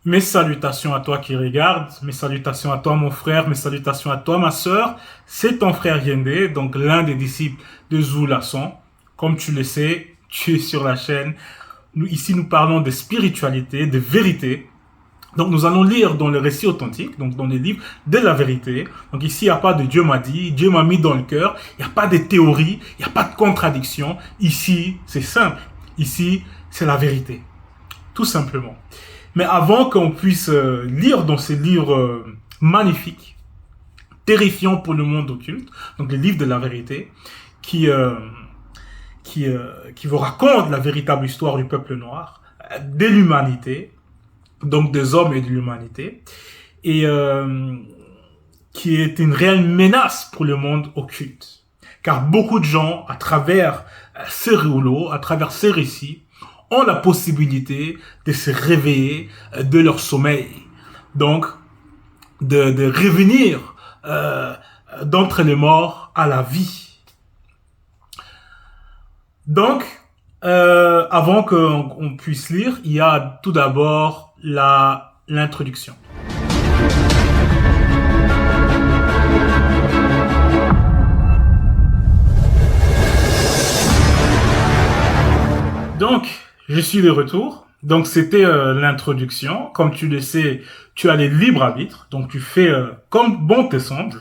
Mes salutations à toi qui regardes, mes salutations à toi mon frère, mes salutations à toi ma sœur. C'est ton frère Yende, donc l'un des disciples de Zoulasson. Comme tu le sais, tu es sur la chaîne. Ici, nous parlons de spiritualité, de vérité. Donc nous allons lire dans le récit authentique, donc dans les livres de la vérité. Donc ici, il n'y a pas de Dieu m'a dit, Dieu m'a mis dans le cœur. Il n'y a pas de théorie, il n'y a pas de contradiction. Ici, c'est simple. Ici, c'est la vérité. Tout simplement. Mais avant qu'on puisse lire dans ces livres magnifiques, terrifiants pour le monde occulte, donc les livres de la vérité, qui, euh, qui vous racontent la véritable histoire du peuple noir, de l'humanité, donc des hommes et de l'humanité, et qui est une réelle menace pour le monde occulte. Car beaucoup de gens, à travers ces rouleaux, à travers ces récits, ont la possibilité de se réveiller de leur sommeil. Donc, de revenir d'entre les morts à la vie. Donc, avant qu'on puisse lire, il y a tout d'abord l'introduction. Donc, je suis de retour. Donc, c'était l'introduction. Comme tu le sais, tu as les libres arbitres. Donc, tu fais comme bon te semble.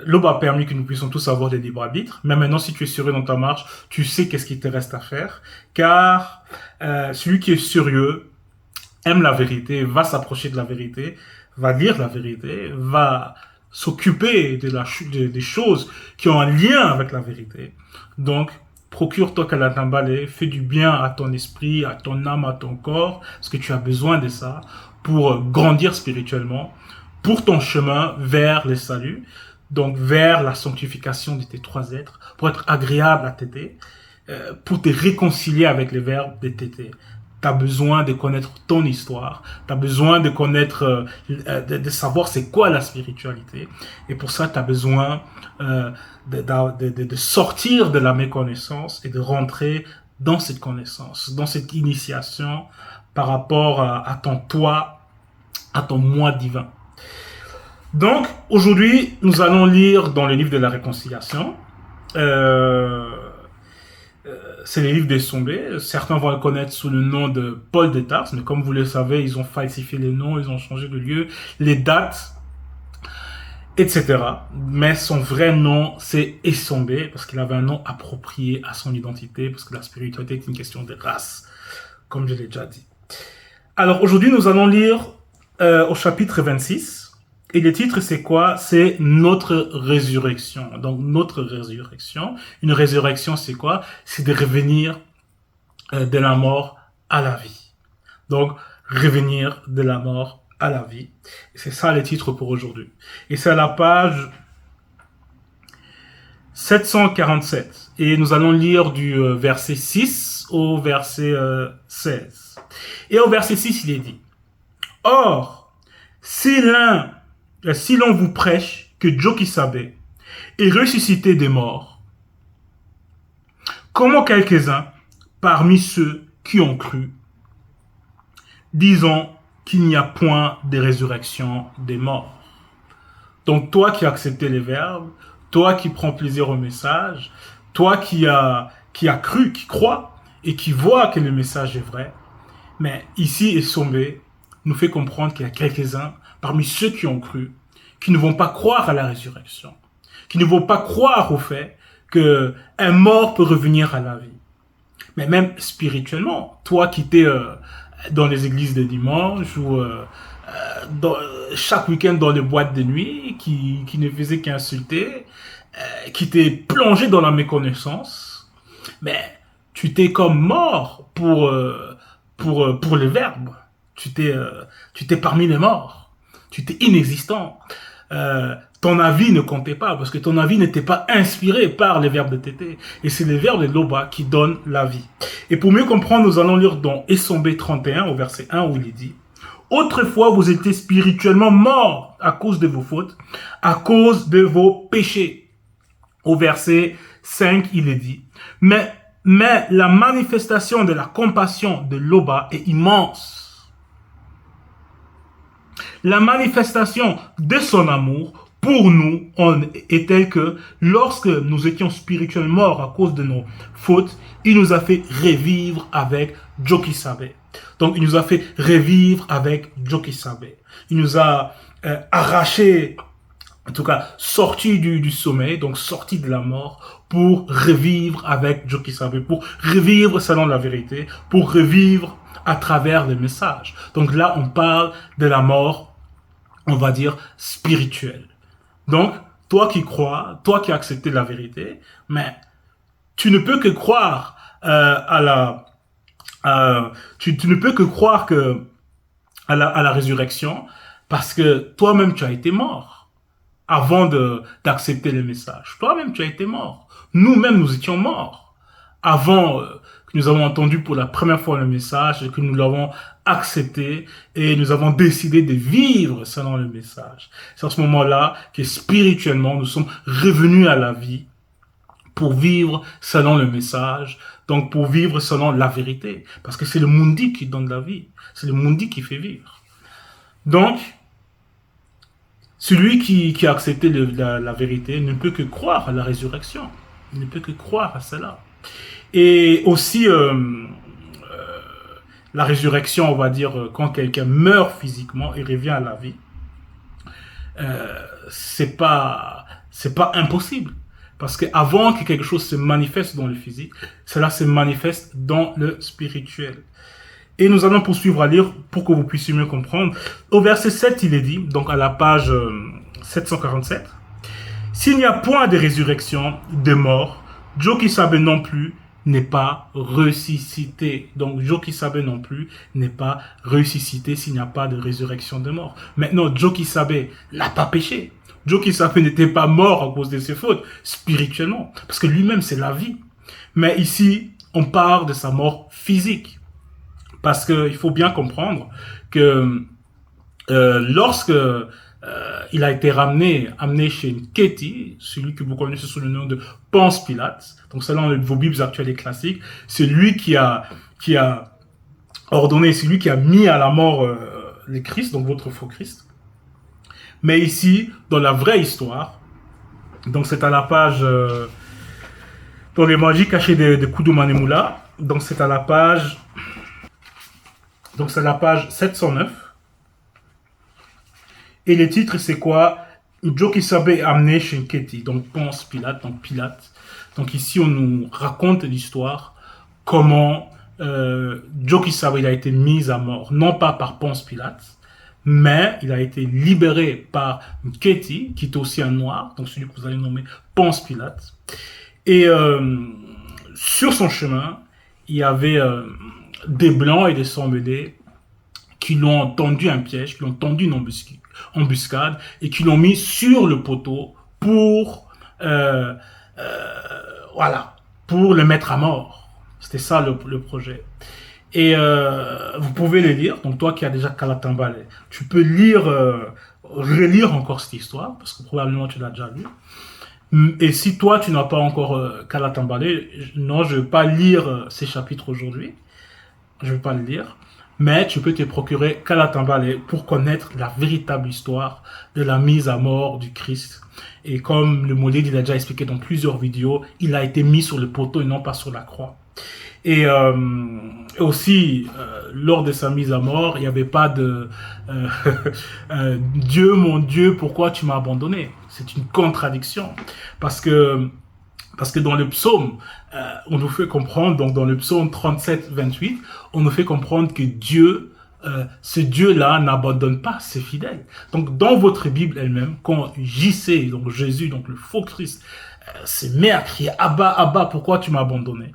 L'aube a permis que nous puissions tous avoir des libres arbitres. Mais maintenant, si tu es sérieux dans ta marche, tu sais qu'est-ce qu'il te reste à faire. Car celui qui est sérieux aime la vérité, va s'approcher de la vérité, va lire la vérité, va s'occuper des choses qui ont un lien avec la vérité. Donc, procure-toi Kalatambale, fais du bien à ton esprit, à ton âme, à ton corps, parce que tu as besoin de ça pour grandir spirituellement, pour ton chemin vers le salut, donc vers la sanctification de tes trois êtres, pour être agréable à Tété, pour te réconcilier avec les verbes de Tété. Tu as besoin de connaître ton histoire, tu as besoin de connaître, de savoir c'est quoi la spiritualité. Et pour ça, tu as besoin de sortir de la méconnaissance et de rentrer dans cette connaissance, dans cette initiation par rapport à ton toi, à ton moi divin. Donc, aujourd'hui, nous allons lire dans le livre de la réconciliation. C'est les livres des Sombés. Certains vont le connaître sous le nom de Paul de Tarse, mais comme vous le savez, ils ont falsifié les noms, ils ont changé de lieu, les dates, etc. Mais son vrai nom, c'est Essombé, parce qu'il avait un nom approprié à son identité, parce que la spiritualité est une question de race, comme je l'ai déjà dit. Alors aujourd'hui, nous allons lire au chapitre 26. Et le titre, c'est quoi? C'est notre résurrection. Donc, notre résurrection. Une résurrection, c'est quoi? C'est de revenir de la mort à la vie. Donc, revenir de la mort à la vie. Et c'est ça le titre pour aujourd'hui. Et c'est à la page 747. Et nous allons lire du verset 6 au verset 16. Et au verset 6, il est dit: Or, si l'on vous prêche que Jokisabe est ressuscité des morts, comment quelques-uns parmi ceux qui ont cru, disons qu'il n'y a point de résurrection des morts. Donc toi qui as accepté les verbes, toi qui prends plaisir au message, toi qui a cru, qui croit et qui voit que le message est vrai, mais ici Essombé nous fait comprendre qu'il y a quelques-uns parmi ceux qui ont cru, qui ne vont pas croire à la résurrection, qui ne vont pas croire au fait qu'un mort peut revenir à la vie. Mais même spirituellement, toi qui t'es dans les églises de dimanche ou chaque week-end dans les boîtes de nuit, qui ne faisait qu'insulter, qui t'es plongé dans la méconnaissance, mais tu t'es comme mort pour les verbes. Tu t'es parmi les morts. Tu t'es inexistant. Ton avis ne comptait pas parce que ton avis n'était pas inspiré par les verbes de Tété. Et c'est les verbes de Loba qui donnent la vie. Et pour mieux comprendre, nous allons lire dans Essombé 31 au verset 1 où il est dit: Autrefois, vous étiez spirituellement morts à cause de vos fautes, à cause de vos péchés. Au verset 5, il est dit: Mais la manifestation de la compassion de Loba est immense. La manifestation de son amour pour nous est telle que lorsque nous étions spirituellement morts à cause de nos fautes, il nous a fait revivre avec Joki Sabe. Donc, il nous a fait revivre avec Joki Sabe. Il nous a arraché, en tout cas, sorti du sommeil, donc sorti de la mort, pour revivre avec Joki Sabe, pour revivre selon la vérité, pour revivre à travers le message. Donc là, on parle de la mort, on va dire, spirituelle. Donc, toi qui crois, toi qui as accepté la vérité, mais tu ne peux que croire tu ne peux que croire à la résurrection parce que toi-même tu as été mort avant d'accepter le message. Toi-même tu as été mort. Nous-mêmes nous étions morts avant que nous avons entendu pour la première fois le message et que nous l'avons accepté et nous avons décidé de vivre selon le message. C'est à ce moment-là que spirituellement nous sommes revenus à la vie pour vivre selon le message, donc pour vivre selon la vérité. Parce que c'est le Mundi qui donne la vie. C'est le Mundi qui fait vivre. Donc, celui qui a accepté la vérité ne peut que croire à la résurrection. Il ne peut que croire à cela. Et aussi, la résurrection, on va dire, quand quelqu'un meurt physiquement et revient à la vie, c'est pas impossible. Parce que avant que quelque chose se manifeste dans le physique, cela se manifeste dans le spirituel. Et nous allons poursuivre à lire pour que vous puissiez mieux comprendre. Au verset 7, il est dit, donc à la page 747, « S'il n'y a point de résurrection des morts, Joki Sabe non plus n'est pas ressuscité. » Donc Joki Sabe non plus n'est pas ressuscité s'il n'y a pas de résurrection des morts. Maintenant, Joki Sabe n'a pas péché. Joki Sabe n'était pas mort à cause de ses fautes, spirituellement, parce que lui-même, c'est la vie. Mais ici, on parle de sa mort physique. Parce qu'il faut bien comprendre que lorsque il a été amené chez Nketi, celui que vous connaissez sous le nom de Ponce Pilate, donc selon vos Bibles actuelles et classiques, c'est lui qui a ordonné, c'est lui qui a mis à la mort le Christ, donc votre faux Christ. Mais ici, dans la vraie histoire, donc c'est à la page, dans les magies cachées de Koudoumane-Moula, donc c'est à la page, donc c'est la page 709. Et le titre c'est quoi? Joki Sabe amené chez Nketi, donc Ponce Pilate, donc Pilate. Donc ici on nous raconte l'histoire, comment Joki Sabe il a été mis à mort, non pas par Ponce Pilate, mais il a été libéré par Nketi, qui est aussi un noir, donc celui que vous allez nommer Ponce Pilate. Et sur son chemin, il y avait des blancs et des sans-mêlés qui l'ont tendu un piège, qui l'ont tendu une embuscade et qui l'ont mis sur le poteau pour pour le mettre à mort. C'était ça le projet. Et vous pouvez les lire. Donc toi qui as déjà Kalatambale, tu peux relire encore cette histoire, parce que probablement tu l'as déjà lu. Et si toi tu n'as pas encore Kalatambale, non, je ne vais pas lire ces chapitres aujourd'hui. Je ne vais pas le lire. Mais tu peux te procurer Kalatambale pour connaître la véritable histoire de la mise à mort du Christ. Et comme le Moulid il a déjà expliqué dans plusieurs vidéos, il a été mis sur le poteau et non pas sur la croix. Et aussi, lors de sa mise à mort, il n'y avait pas de Dieu, mon Dieu, pourquoi tu m'as abandonné? C'est une contradiction. Parce que dans le psaume, on nous fait comprendre, donc dans le psaume 37, 28, on nous fait comprendre que Dieu, ce Dieu-là n'abandonne pas ses fidèles. Donc dans votre Bible elle-même, quand JC, donc Jésus, donc le faux Christ, se met à crier « Abba, Abba, pourquoi tu m'as abandonné ?»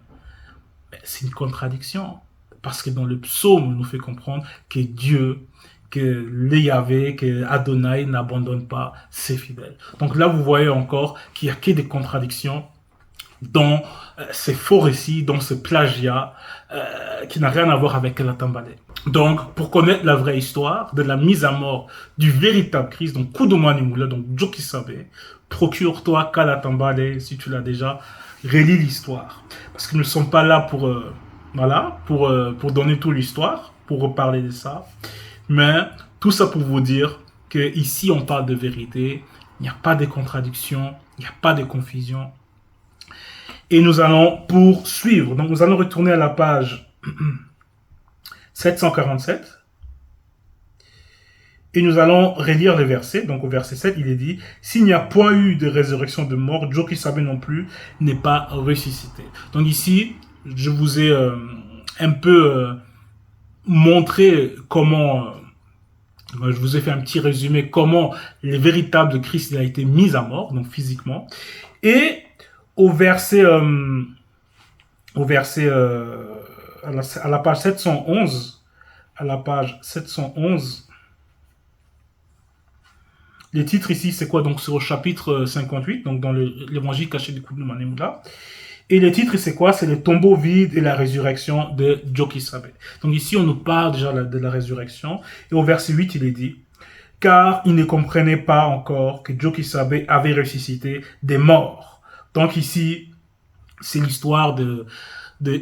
C'est une contradiction. Parce que dans le psaume, on nous fait comprendre que Dieu, que le Yahvé, que Adonai n'abandonne pas ses fidèles. Donc là, vous voyez encore qu'il n'y a que des contradictions dans ces faux récits, dans ce plagiat qui n'a rien à voir avec Kalatambale. Donc, pour connaître la vraie histoire de la mise à mort du véritable Christ, donc Koudoumane-Moula, donc Joki Sabe, procure-toi Kalatambale si tu l'as déjà, relis l'histoire. Parce que nous ne sommes pas là pour donner toute l'histoire, pour reparler de ça. Mais tout ça pour vous dire que ici on parle de vérité, il n'y a pas de contradiction, il n'y a pas de confusion. Et nous allons poursuivre. Donc nous allons retourner à la page 747. Et nous allons relire les versets. Donc au verset 7, il est dit, s'il n'y a point eu de résurrection de mort, Joe qui savait non plus n'est pas ressuscité. Donc ici, je vous ai un peu montré comment, je vous ai fait un petit résumé, comment le véritable Christ a été mis à mort, donc physiquement. Et au verset, à la page 711, les titres ici, c'est quoi? Donc, c'est au chapitre 58, donc dans l'évangile caché du couple de Manemoula. Et les titres, c'est quoi? C'est le tombeau vide et la résurrection de Joki Sabe. Donc ici, on nous parle déjà de la résurrection. Et au verset 8, il est dit, car il ne comprenait pas encore que Joki Sabe avait ressuscité des morts. Donc ici, c'est l'histoire de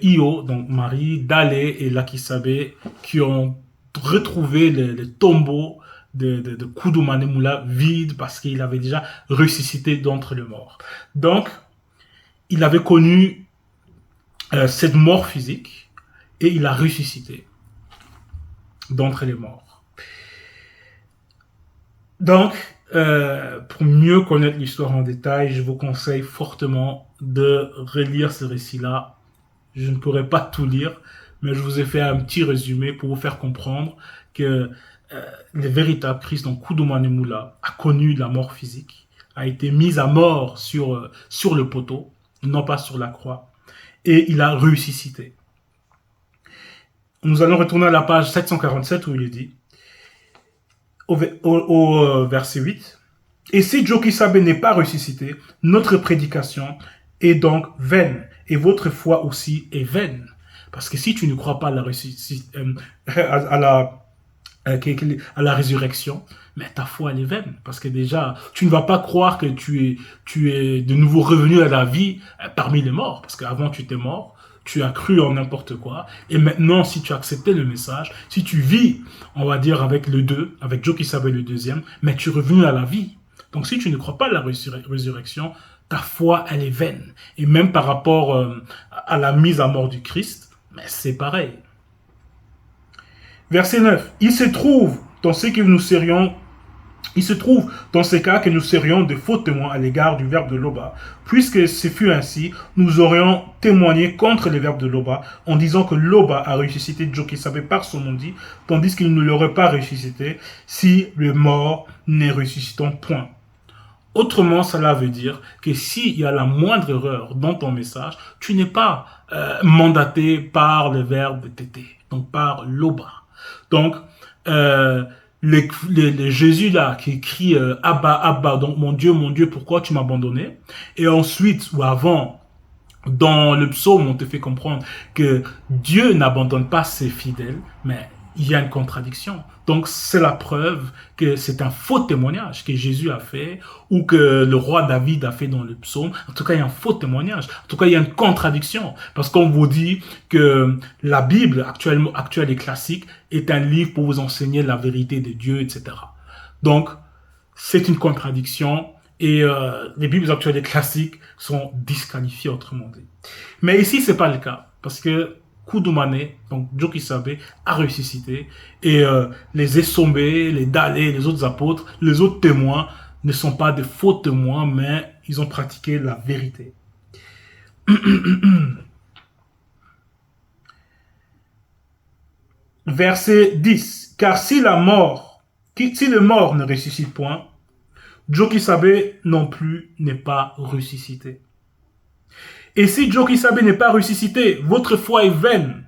Io, donc Marie, Dale et Lakisabe, qui ont retrouvé le tombeau de Kudu Manemoula vide parce qu'il avait déjà ressuscité d'entre les morts. Donc, il avait connu cette mort physique et il a ressuscité d'entre les morts. Donc, pour mieux connaître l'histoire en détail, je vous conseille fortement de relire ce récit-là. Je ne pourrais pas tout lire, mais je vous ai fait un petit résumé pour vous faire comprendre que le véritable Christ, donc Kudu Manemoula, a connu la mort physique, a été mis à mort sur le poteau, non pas sur la croix, et il a ressuscité. Nous allons retourner à la page 747 où il est dit, au verset 8, « Et si Joki Sabe n'est pas ressuscité, notre prédication est donc vaine, et votre foi aussi est vaine. » Parce que si tu ne crois pas à la résurrection, mais ta foi elle est vaine. Parce que déjà, tu ne vas pas croire que tu es de nouveau revenu à la vie parmi les morts. Parce qu'avant tu étais mort, tu as cru en n'importe quoi. Et maintenant, si tu as accepté le message, si tu vis, on va dire avec le 2, avec Joki Sabe le deuxième, mais tu es revenu à la vie. Donc si tu ne crois pas à la résurrection, ta foi elle est vaine. Et même par rapport à la mise à mort du Christ, mais c'est pareil. Verset 9. Il se trouve dans ces cas que nous serions de faux témoins à l'égard du verbe de Loba. Puisque ce fut ainsi, nous aurions témoigné contre le verbe de Loba en disant que Loba a ressuscité Joki Sabe par son nom dit, tandis qu'il ne l'aurait pas ressuscité si le mort n'est ressuscitant point. Autrement, cela veut dire que s'il y a la moindre erreur dans ton message, tu n'es pas mandaté par le verbe tété, donc par Loba. Donc, le Jésus là qui crie Abba, Abba, donc mon Dieu, pourquoi tu m'as abandonné? Et ensuite, ou avant, dans le psaume, on te fait comprendre que Dieu n'abandonne pas ses fidèles, mais il y a une contradiction. Donc, c'est la preuve que c'est un faux témoignage que Jésus a fait ou que le roi David a fait dans le psaume. En tout cas, il y a un faux témoignage. En tout cas, il y a une contradiction. Parce qu'on vous dit que la Bible actuelle et classique est un livre pour vous enseigner la vérité de Dieu, etc. Donc, c'est une contradiction et les Bibles actuelles et classiques sont disqualifiées, autrement dit. Mais ici, c'est pas le cas. Parce que Kudu Mane, donc Joki Sabe, a ressuscité et les Esombe, les Dale, les autres apôtres, les autres témoins ne sont pas des faux témoins, mais ils ont pratiqué la vérité. Verset 10. Car si le mort ne ressuscite point, Joki Sabe non plus n'est pas ressuscité. Et si Joki Sabe n'est pas ressuscité, votre foi est vaine.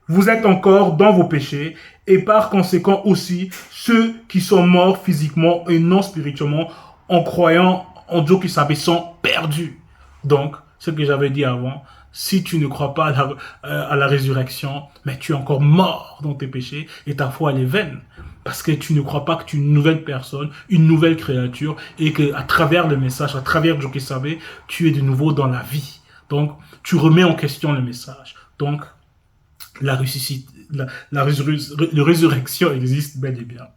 Vous êtes encore dans vos péchés et par conséquent aussi ceux qui sont morts physiquement et non spirituellement en croyant en Joki Sabe sont perdus. Donc, ce que j'avais dit avant, si tu ne crois pas à la résurrection, mais tu es encore mort dans tes péchés et ta foi elle est vaine. Parce que tu ne crois pas que tu es une nouvelle personne, une nouvelle créature, et que à travers le message, à travers Joki Sabe, tu es de nouveau dans la vie. Donc, tu remets en question le message. Donc, la résurrection existe bel et bien.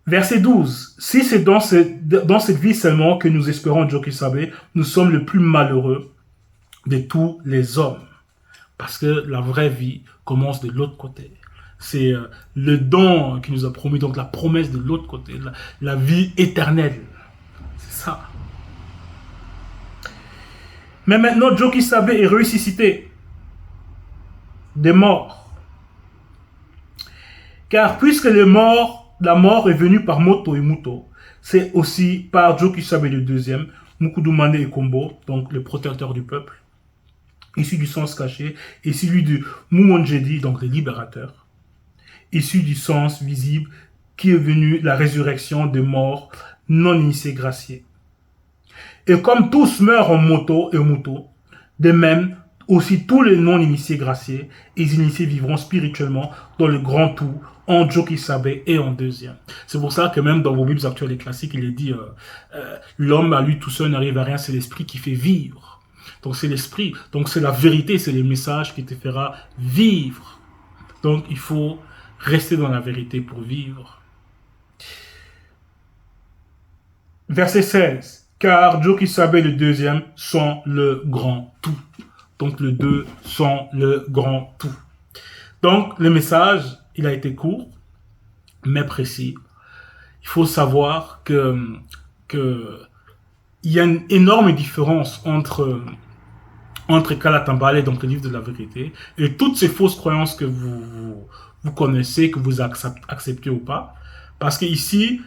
Verset 12. Si c'est dans cette vie seulement que nous espérons Dieu qui savait, nous sommes le plus malheureux de tous les hommes. Parce que la vraie vie commence de l'autre côté. C'est le don qui nous a promis, donc la promesse de l'autre côté, la vie éternelle. C'est ça. Mais maintenant, Dieu qui savait est ressuscité des morts. Car puisque la mort est venue par Moto et Muto, c'est aussi par Dieu qui savait le deuxième, Mukudumane et Kombo, donc le protecteur du peuple, issu du sens caché, et celui du Mumonjedi, donc le libérateur, issu du sens visible, qui est venu la résurrection des morts non initiés graciés. Et comme tous meurent en Moto et Muto, de même, aussi tous les non-initiés graciés et les initiés vivront spirituellement dans le grand tout, en Jokisabe et en deuxième. C'est pour ça que même dans vos Bibles actuelles et classiques, il est dit l'homme à lui tout seul n'arrive à rien, c'est l'esprit qui fait vivre. Donc c'est l'esprit, donc c'est la vérité, c'est le message qui te fera vivre. Donc il faut rester dans la vérité pour vivre. Verset 16. Car Jokisabe et le deuxième sont le grand tout. Donc les deux sont le grand tout. Donc le message, il a été court, mais précis. Il faut savoir que il y a une énorme différence entre Kalatambale, donc le livre de la vérité, et toutes ces fausses croyances que vous connaissez, que vous acceptez ou pas. Parce qu'ici,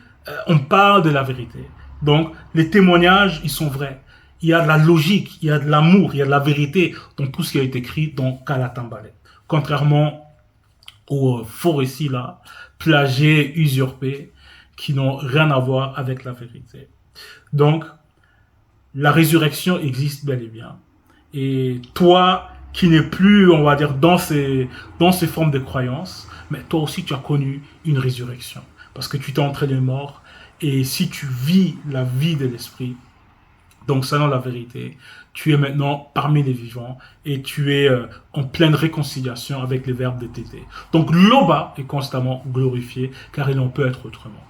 on parle de la vérité. Donc, les témoignages, ils sont vrais. Il y a de la logique, il y a de l'amour, il y a de la vérité dans tout ce qui a été écrit dans Kalatambale. Contrairement aux faux récits là, plagiés, usurpés, qui n'ont rien à voir avec la vérité. Donc, la résurrection existe bel et bien. Et toi, qui n'es plus, on va dire, dans ces formes de croyances, mais toi aussi, tu as connu une résurrection. Parce que tu t'es entré des morts. Et si tu vis la vie de l'esprit, donc selon la vérité, tu es maintenant parmi les vivants et tu es en pleine réconciliation avec les verbes de Tété. Donc l'Oba est constamment glorifié car il en peut être autrement.